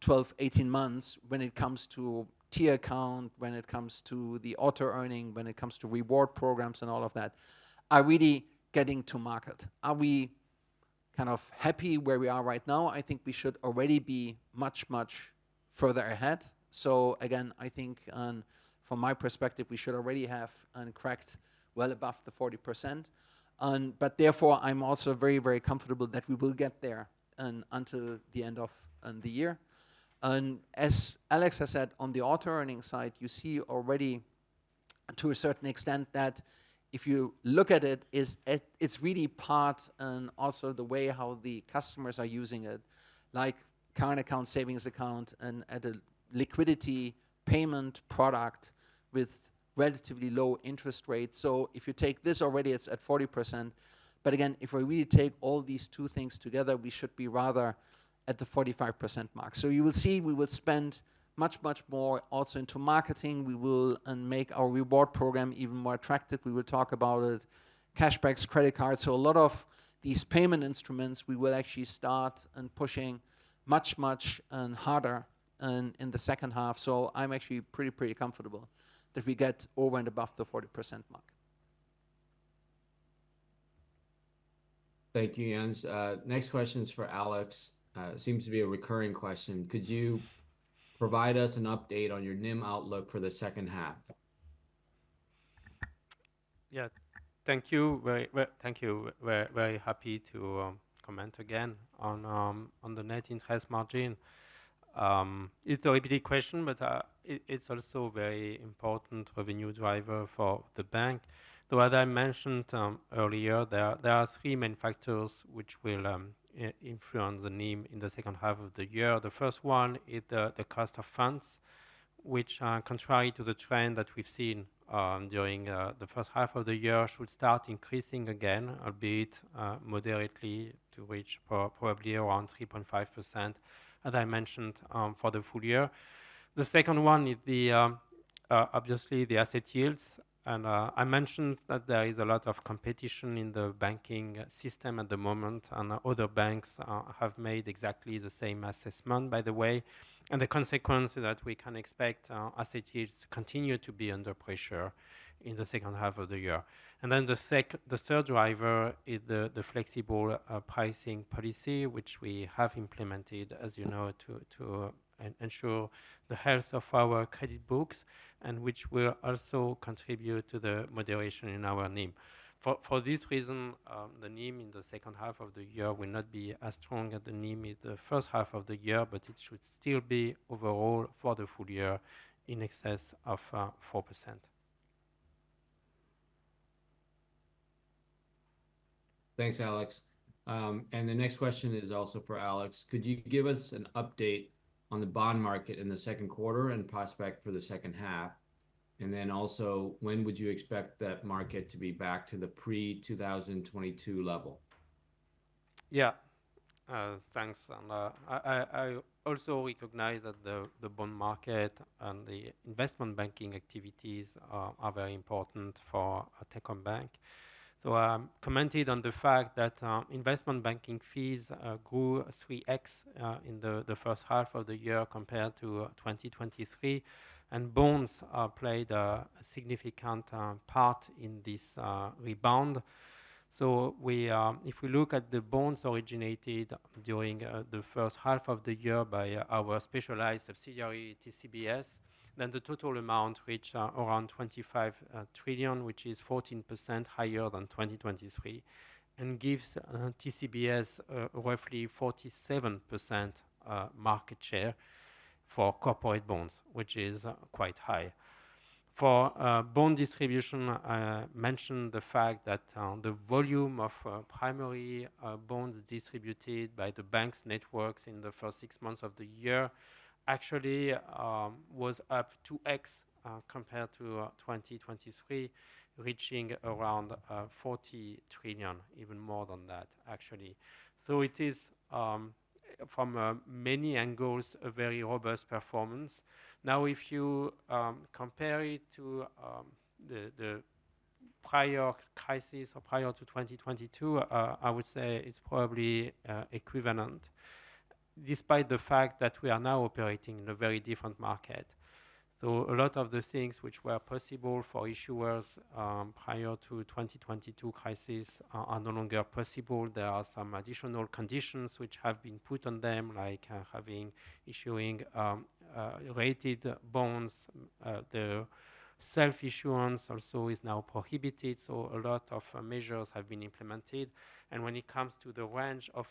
12, 18 months, when it comes to tier account, when it comes to the auto earning, when it comes to reward programs and all of that, are really getting to market. Are we kind of happy where we are right now? I think we should already be much, much further ahead. So again, I think from my perspective, we should already have cracked well above the 40%. But therefore, I'm also very, very comfortable that we will get there until the end of the year. And as Alex has said, on the auto earning side, you see already to a certain extent that if you look at it, it's really part and also the way how the customers are using it, like current account, savings account, and at a liquidity payment product with relatively low interest rate. So if you take this already, it's at 40%. But again, if we really take all these two things together, we should be rather at the 45% mark. So you will see we will spend much, much more also into marketing. We will make our reward program even more attractive. We will talk about it, cashbacks, credit cards. So a lot of these payment instruments, we will actually start pushing much, much harder in the second half. So I'm actually pretty comfortable that we get over and above the 40% mark. Thank you, Jens. Next question is for Alex. Seems to be a recurring question. Could you provide us an update on your NIM outlook for the second half? Yeah, thank you. Thank you. Very happy to comment again on the net interest margin. It's a repeated question, but it's also a very important revenue driver for the bank. So as I mentioned earlier, there are three main factors which will influence the NIM in the second half of the year. The first one is the cost of funds, which contrary to the trend that we've seen during the first half of the year, should start increasing again, albeit moderately, to reach probably around 3.5%, as I mentioned, for the full year. The second one is obviously the asset yields. And I mentioned that there is a lot of competition in the banking system at the moment, and other banks have made exactly the same assessment, by the way. And the consequence is that we can expect asset yields to continue to be under pressure in the second half of the year. And then the third driver is the flexible pricing policy, which we have implemented, as you know, to ensure the health of our credit books, and which will also contribute to the moderation in our NIM. For this reason, the NIM in the second half of the year will not be as strong as the NIM in the first half of the year, but it should still be overall for the full year in excess of 4%. Thanks, Alex. And the next question is also for Alex. Could you give us an update on the bond market in the second quarter and prospect for the second half? And then also, when would you expect that market to be back to the pre-2022 level? Yeah, Thanks. And I also recognize that the bond market and the investment banking activities are very important for Techcombank. So commented on the fact that investment banking fees grew 3x in the first half of the year compared to 2023, and bonds played a significant part in this rebound. So if we look at the bonds originated during the first half of the year by our specialized subsidiary TCBS, then the total amount reached around 25 trillion, which is 14% higher than 2023, and gives TCBS roughly 47% market share for corporate bonds, which is quite high. For bond distribution, I mentioned the fact that the volume of primary bonds distributed by the bank's networks in the first 6 months of the year actually was up 2x compared to 2023, reaching around 40 trillion, even more than that, actually. So it is, from many angles, a very robust performance. Now, if you compare it to the prior crisis or prior to 2022, I would say it's probably equivalent, despite the fact that we are now operating in a very different market. So a lot of the things which were possible for issuers prior to 2022 crisis are no longer possible. There are some additional conditions which have been put on them, like issuing rated bonds. The self-issuance also is now prohibited, so a lot of measures have been implemented. And when it comes to the range of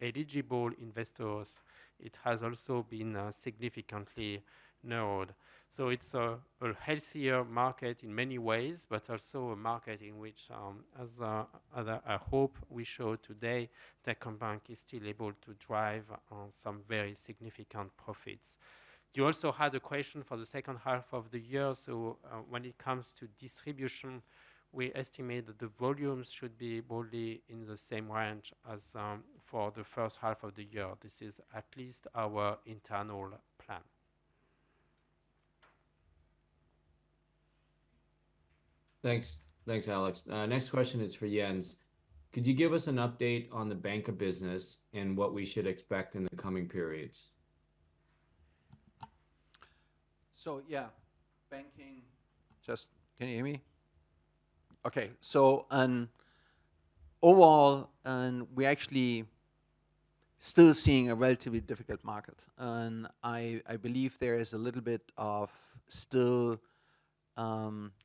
eligible investors, it has also been significantly narrowed. So it's a healthier market in many ways, but also a market in which, as I hope we show today, Techcombank is still able to drive some very significant profits. You also had a question for the second half of the year. So when it comes to distribution, we estimate that the volumes should be broadly in the same range as for the first half of the year. This is at least our internal plan. Thanks, Alex. Next question is for Jens. Could you give us an update on the banker business and what we should expect in the coming periods? So yeah, banking. Can you hear me? Okay. So overall, we're actually still seeing a relatively difficult market, and I believe there is a little bit of still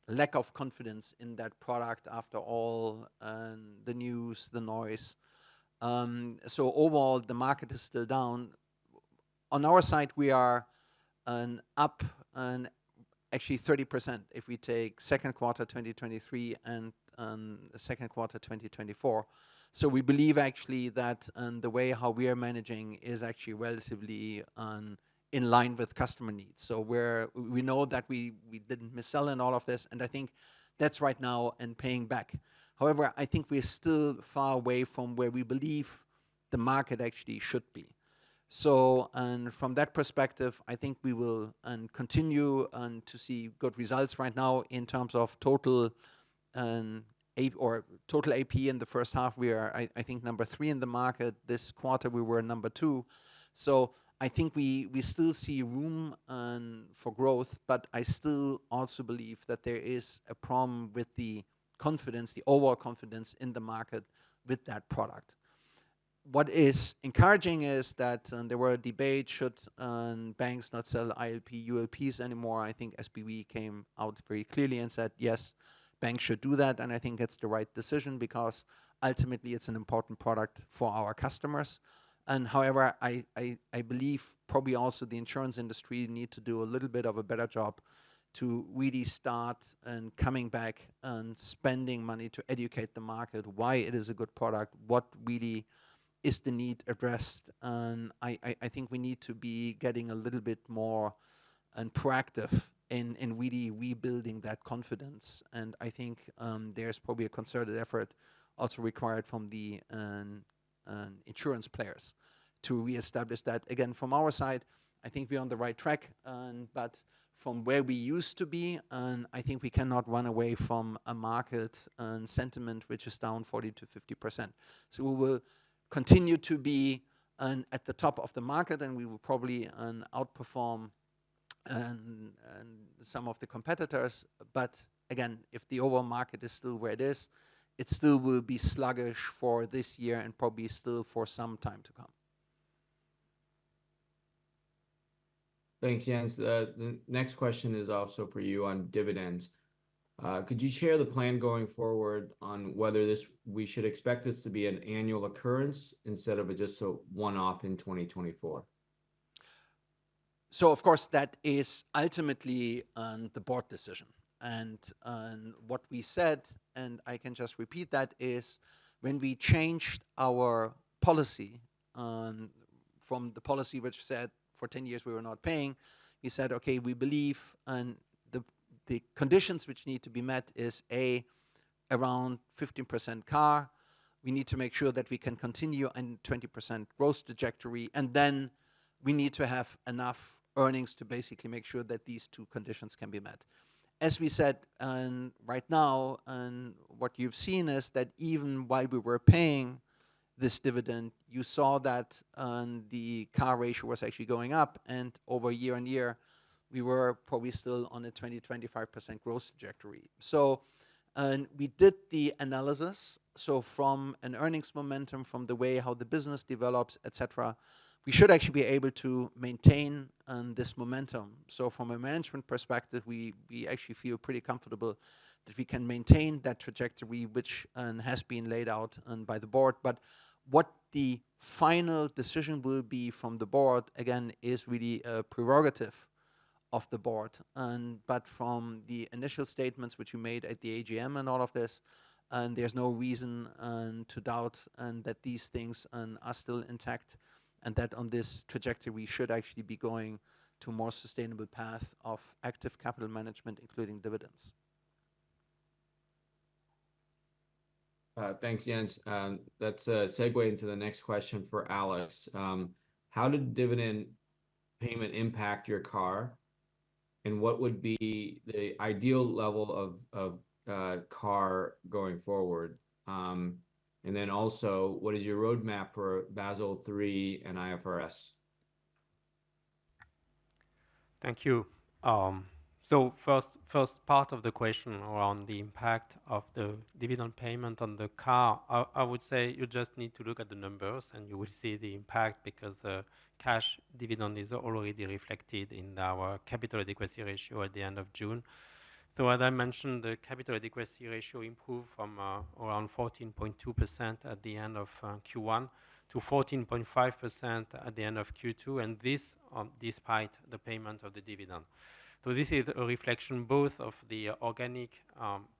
lack of confidence in that product after all the news, the noise. So overall, the market is still down. On our side, we are up actually 30% if we take second quarter 2023 and the second quarter 2024. So we believe actually that the way how we are managing is actually relatively in line with customer needs. So we know that we didn't missell in all of this, and I think that's right now and paying back. However, I think we're still far away from where we believe the market actually should be. So, and from that perspective, I think we will continue to see good results right now in terms of total total AP in the first half. We are, I think, number 3 in the market. This quarter we were number 2. So I think we still see room for growth, but I still also believe that there is a problem with the confidence, the overall confidence in the market with that product. What is encouraging is that there were debates, should banks not sell ILP, ULPs anymore. I think SBV came out very clearly and said, yes, banks should do that, and I think it's the right decision because ultimately it's an important product for our customers. And however, I believe probably also the insurance industry need to do a little bit of a better job to really start coming back and spending money to educate the market why it is a good product, what really is the need addressed. And I think we need to be getting a little bit more proactive in really rebuilding that confidence. And I think there's probably a concerted effort also required from the insurance players to reestablish that. Again, from our side, I think we're on the right track, but from where we used to be, I think we cannot run away from a market and sentiment which is down 40 to 50%. So we will continue to be at the top of the market, and we will probably outperform some of the competitors. But again, if the overall market is still where it is, it still will be sluggish for this year and probably still for some time to come. Thanks, Jens. The next question is also for you on dividends. Could you share the plan going forward on whether we should expect this to be an annual occurrence instead of just a one-off in 2024? So, of course, that is ultimately the board decision. And what we said, and I can just repeat that, is when we changed our policy from the policy which said for 10 years we were not paying, we said, okay, we believe the conditions which need to be met is around 15% CAR. We need to make sure that we can continue on 20% growth trajectory, and then we need to have enough earnings to basically make sure that these two conditions can be met. As we said, right now, what you've seen is that even while we were paying this dividend, you saw that the CAR ratio was actually going up, and over year on year, we were probably still on a 20-25% growth trajectory. So we did the analysis. So from an earnings momentum, from the way how the business develops, etc., we should actually be able to maintain this momentum. So from a management perspective, we actually feel pretty comfortable that we can maintain that trajectory, which has been laid out by the board. But what the final decision will be from the board, again, is really a prerogative of the board. But from the initial statements which you made at the AGM and all of this, there's no reason to doubt that these things are still intact, and that on this trajectory we should actually be going to a more sustainable path of active capital management, including dividends. Thanks, Jens. That's a segue into the next question for Alex. How did dividend payment impact your CAR, and what would be the ideal level of CAR going forward? And then also, what is your roadmap for Basel III and IFRS? Thank you. So first part of the question around the impact of the dividend payment on the CAR, I would say you just need to look at the numbers and you will see the impact, because the cash dividend is already reflected in our capital adequacy ratio at the end of June. So as I mentioned, the capital adequacy ratio improved from around 14.2% at the end of Q1 to 14.5% at the end of Q2, and this despite the payment of the dividend. So this is a reflection both of the organic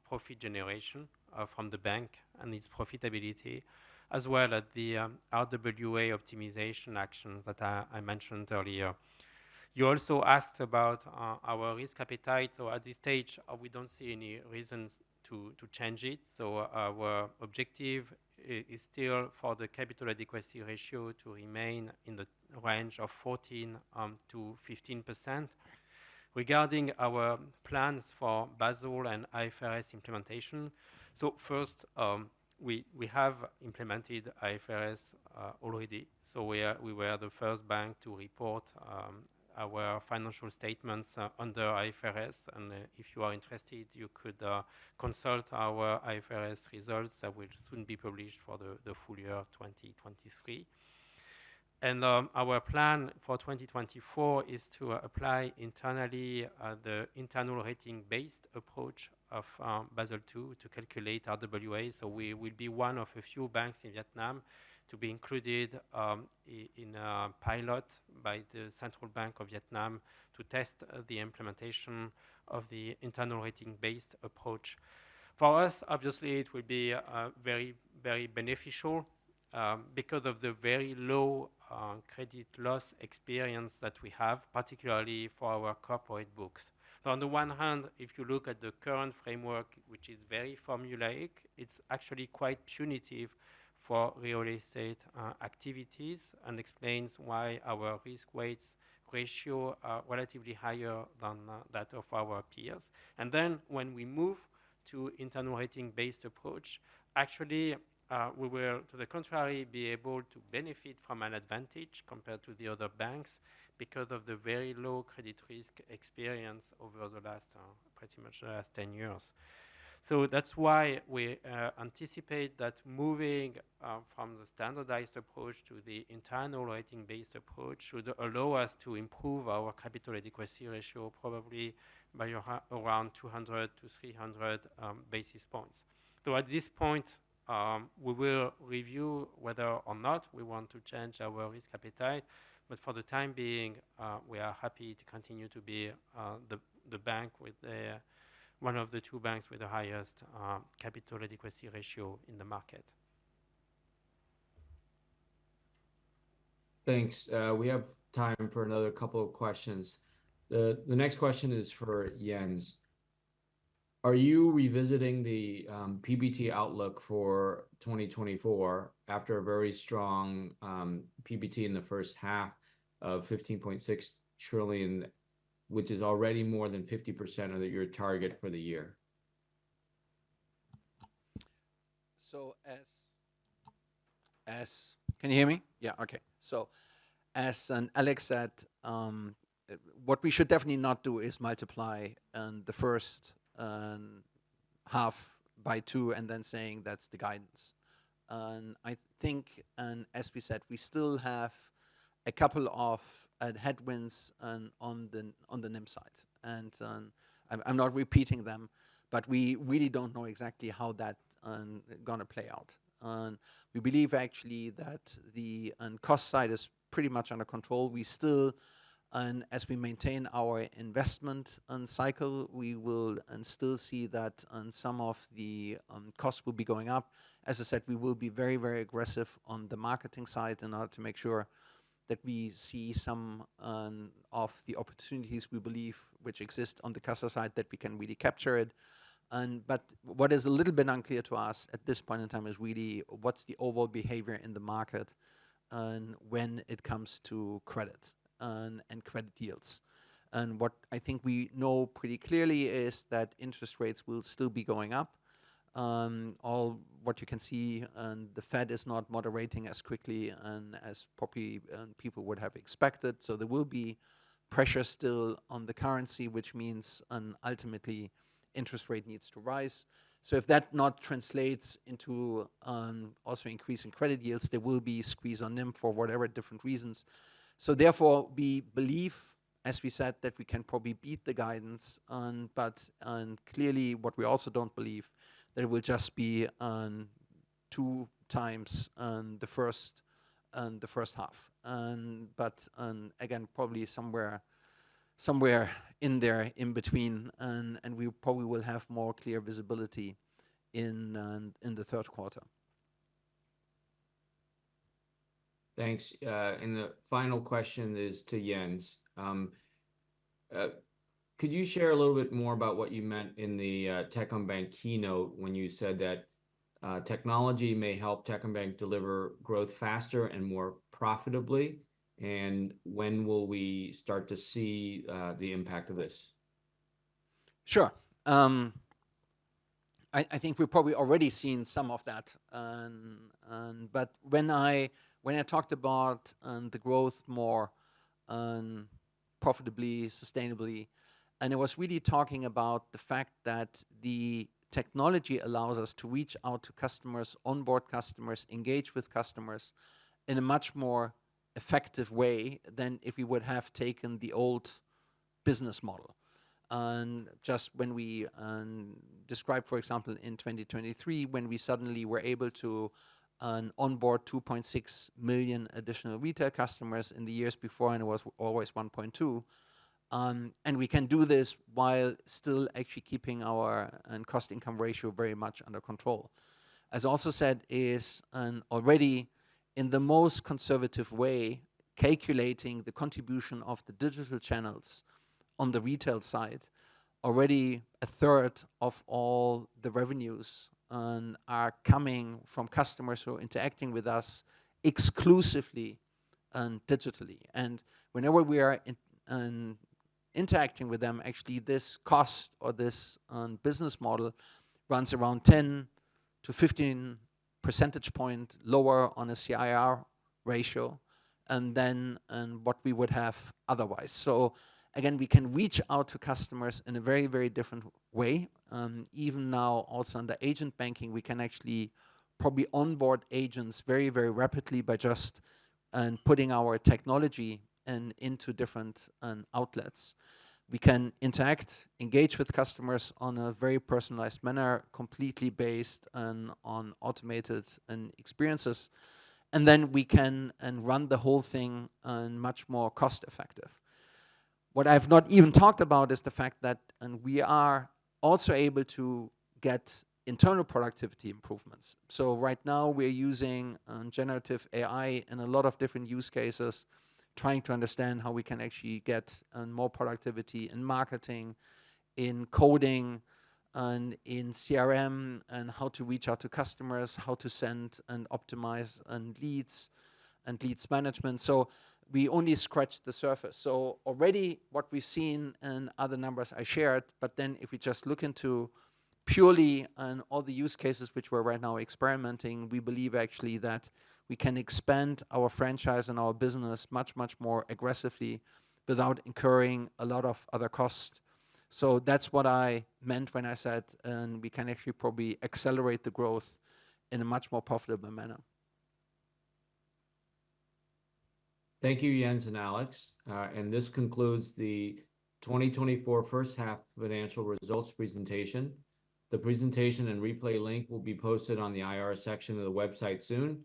profit generation from the bank and its profitability, as well as the RWA optimization actions that I mentioned earlier. You also asked about our risk appetite. So at this stage, we don't see any reasons to change it. So our objective is still for the capital adequacy ratio to remain in the range of 14 to 15%. Regarding our plans for Basel and IFRS implementation, so first, we have implemented IFRS already. So we were the first bank to report our financial statements under IFRS, and if you are interested, you could consult our IFRS results that will soon be published for the full year 2023. And our plan for 2024 is to apply internally the internal rating-based approach of Basel II to calculate RWA. So we will be one of a few banks in Vietnam to be included in a pilot by the Central Bank of Vietnam to test the implementation of the internal rating-based approach. For us, obviously, it will be very, very beneficial because of the very low credit loss experience that we have, particularly for our corporate books. So on the one hand, if you look at the current framework, which is very formulaic, it's actually quite punitive for real estate activities, and explains why our risk weights ratio are relatively higher than that of our peers. And then when we move to internal rating based approach, actually we will, to the contrary, be able to benefit from an advantage compared to the other banks because of the very low credit risk experience over the last, pretty much the last 10 years. So that's why we anticipate that moving from the standardized approach to the internal rating-based approach should allow us to improve our capital adequacy ratio probably by around 200 to 300 basis points. So at this point, we will review whether or not we want to change our risk appetite. But for the time being, we are happy to continue to be the bank with one of the two banks with the highest capital adequacy ratio in the market. Thanks. We have time for another couple of questions. The next question is for Jens. Are you revisiting the PBT outlook for 2024 after a very strong PBT in the first half of 15.6 trillion, which is already more than 50% of your target for the year? So as can you hear me? Yeah, okay. So as Alex said, what we should definitely not do is multiply the first half by 2 and then saying that's the guidance. And I think, and as we said, we still have a couple of headwinds on the NIM side, and I'm not repeating them, but we really don't know exactly how that's going to play out. We believe actually that the cost side is pretty much under control. We still, as we maintain our investment cycle, we will still see that some of the costs will be going up. As I said, we will be very, very aggressive on the marketing side in order to make sure that we see some of the opportunities we believe which exist on the CASA side, that we can really capture it. But what is a little bit unclear to us at this point in time is really what's the overall behavior in the market when it comes to credit and credit yields. And what I think we know pretty clearly is that interest rates will still be going up. All what you can see, the Fed is not moderating as quickly as probably people would have expected. So there will be pressure still on the currency, which means ultimately interest rate needs to rise. So if that not translates into also increasing credit yields, there will be squeeze on NIM for whatever different reasons. So therefore, we believe, as we said, that we can probably beat the guidance, but clearly what we also don't believe that it will just be 2 times the first half. But again, probably somewhere in there in between, and we probably will have more clear visibility in the third quarter. Thanks. And the final question is to Jens. Could you share a little bit more about what you meant in the Techcombank keynote when you said that technology may help Techcombank deliver growth faster and more profitably? And when will we start to see the impact of this? Sure. I think we've probably already seen some of that. But when I talked about the growth more profitably, sustainably, and I was really talking about the fact that the technology allows us to reach out to customers, onboard customers, engage with customers in a much more effective way than if we would have taken the old business model. And just when we describe, for example, in 2023, when we suddenly were able to onboard 2.6 million additional retail customers in the years before, and it was always 1.2. And we can do this while still actually keeping our cost-income ratio very much under control. As also said, is already in the most conservative way, calculating the contribution of the digital channels on the retail side, already a third of all the revenues are coming from customers who are interacting with us exclusively digitally. And whenever we are interacting with them, actually this cost or this business model runs around 10 to 15 percentage point lower on a CIR ratio and then what we would have otherwise. So again, we can reach out to customers in a very, very different way. Even now, also under agent banking, we can actually probably onboard agents very, very rapidly by just putting our technology into different outlets. We can interact, engage with customers on a very personalized manner, completely based on automated experiences. And then we can run the whole thing much more cost effective. What I've not even talked about is the fact that we are also able to get internal productivity improvements. So right now we're using generative AI in a lot of different use cases, trying to understand how we can actually get more productivity in marketing, in coding, and in CRM, and how to reach out to customers, how to send and optimize leads and leads management. So we only scratched the surface. So already what we've seen in other numbers I shared, but then if we just look into purely all the use cases which we're right now experimenting, we believe actually that we can expand our franchise and our business much, much more aggressively without incurring a lot of other costs. So that's what I meant when I said we can actually probably accelerate the growth in a much more profitable manner. Thank you, Jens and Alex. And this concludes the 2024 first half financial results presentation. The presentation and replay link will be posted on the IR section of the website soon.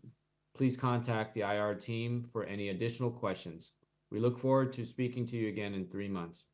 Please contact the IR team for any additional questions. We look forward to speaking to you again in 3 months.